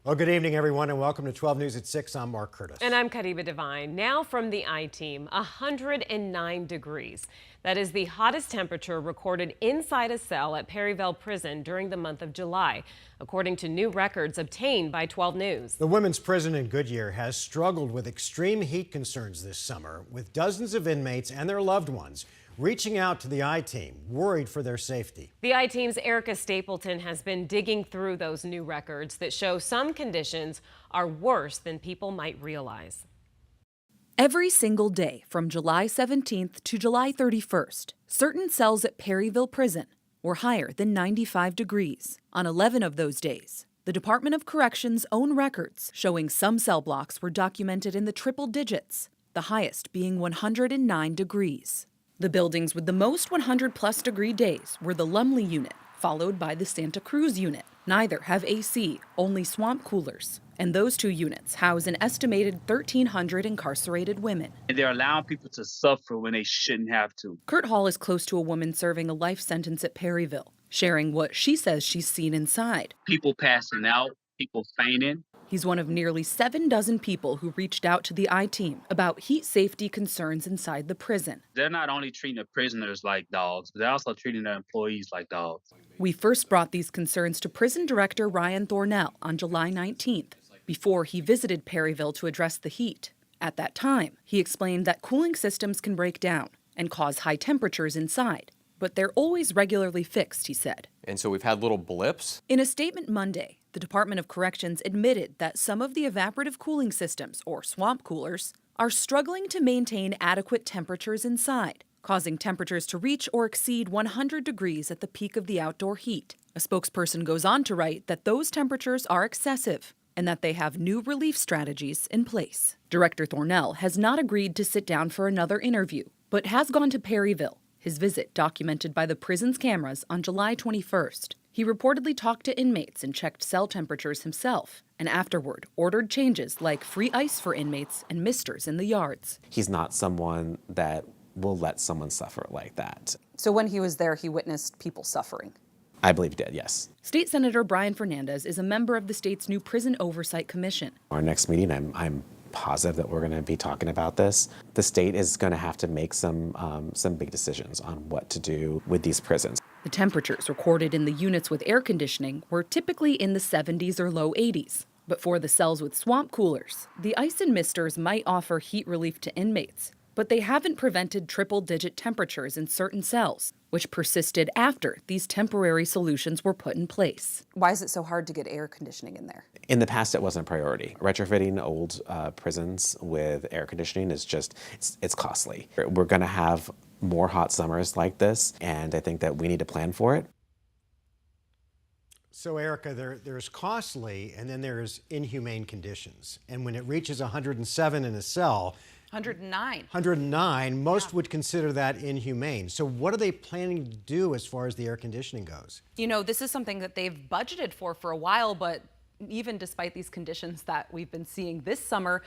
Well, good evening, everyone, and welcome to 12 News at 6. I'm Mark Curtis. And I'm Kariba Devine. Now from the I-Team, 109 degrees. That is the hottest temperature recorded inside a cell at Perryville prison during the month of July, according to new records obtained by 12 News. The women's prison in Goodyear has struggled with extreme heat concerns this summer, with dozens of inmates and their loved ones reaching out to the I-Team, worried for their safety. The I-Team's Erica Stapleton has been digging through those new records that show some conditions are worse than people might realize. Every single day from July 17th to July 31st, certain cells at Perryville Prison were higher than 95 degrees. On 11 of those days, the Department of Corrections' own records showing some cell blocks were documented in the triple digits, the highest being 109 degrees. The buildings with the most 100-plus degree days were the Lumley unit, followed by the Santa Cruz unit. Neither have AC, only swamp coolers. And those two units house an estimated 1,300 incarcerated women. And they're allowing people to suffer when they shouldn't have to. Kurt Hall is close to a woman serving a life sentence at Perryville, sharing what she says she's seen inside. People passing out, people fainting. He's one of nearly 7 dozen people who reached out to the I-Team about heat safety concerns inside the prison. They're not only treating the prisoners like dogs, but they're also treating their employees like dogs. We first brought these concerns to Prison Director Ryan Thornell on July 19th, before he visited Perryville to address the heat. At that time, he explained that cooling systems can break down and cause high temperatures inside, but they're always regularly fixed, he said. And so we've had little blips. In a statement Monday, the Department of Corrections admitted that some of the evaporative cooling systems, or swamp coolers, are struggling to maintain adequate temperatures inside, causing temperatures to reach or exceed 100 degrees at the peak of the outdoor heat. A spokesperson goes on to write that those temperatures are excessive and that they have new relief strategies in place. Director Thornell has not agreed to sit down for another interview, but has gone to Perryville, his visit documented by the prison's cameras on July 21st. He reportedly talked to inmates and checked cell temperatures himself, and afterward ordered changes like free ice for inmates and misters in the yards. He's not someone that will let someone suffer like that. So when he was there, he witnessed people suffering? I believe he did, yes. State Senator Brian Fernandez is a member of the state's new Prison Oversight Commission. Our next meeting, I'm positive that we're going to be talking about this. The state is going to have to make some big decisions on what to do with these prisons. The temperatures recorded in the units with air conditioning were typically in the 70s or low 80s. But for the cells with swamp coolers, the ice and misters might offer heat relief to inmates, but they haven't prevented triple-digit temperatures in certain cells, which persisted after these temporary solutions were put in place. Why is it so hard to get air conditioning in there? In the past, it wasn't a priority. Retrofitting old prisons with air conditioning is just, it's costly. We're going to have more hot summers like this, and I think that we need to plan for it. So, Erica, there's costly, and then there's inhumane conditions. And when it reaches 107 in a cell, 109. Most would consider that inhumane. So what are they planning to do as far as the air conditioning goes? You know, this is something that they've budgeted for a while, but even despite these conditions that we've been seeing this summer,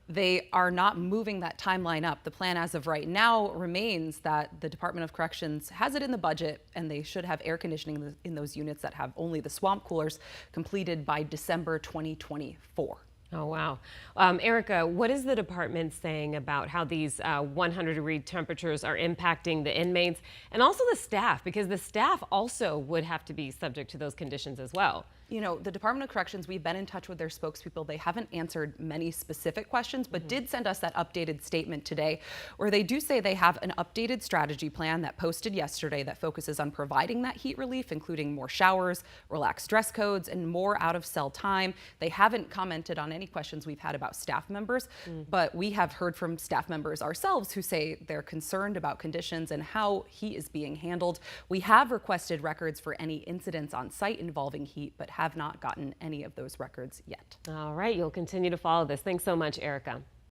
they are not moving that timeline up. The plan as of right now remains that the Department of Corrections has it in the budget, and they should have air conditioning in those units that have only the swamp coolers completed by December 2024. Oh, wow. Erica, what is the department saying about how these 100-degree temperatures are impacting the inmates and also the staff? Because the staff also would have to be subject to those conditions as well. You know, the Department of Corrections, we've been in touch with their spokespeople. They haven't answered many specific questions, but did send us that updated statement today, where they do say they have an updated strategy plan that posted yesterday that focuses on providing that heat relief, including more showers, relaxed dress codes, and more out-of-cell time. They haven't commented on any questions we've had about staff members, but we have heard from staff members ourselves who say they're concerned about conditions and how heat is being handled. We have requested records for any incidents on site involving heat, but have not gotten any of those records yet. All right, you'll continue to follow this. Thanks so much, Erica.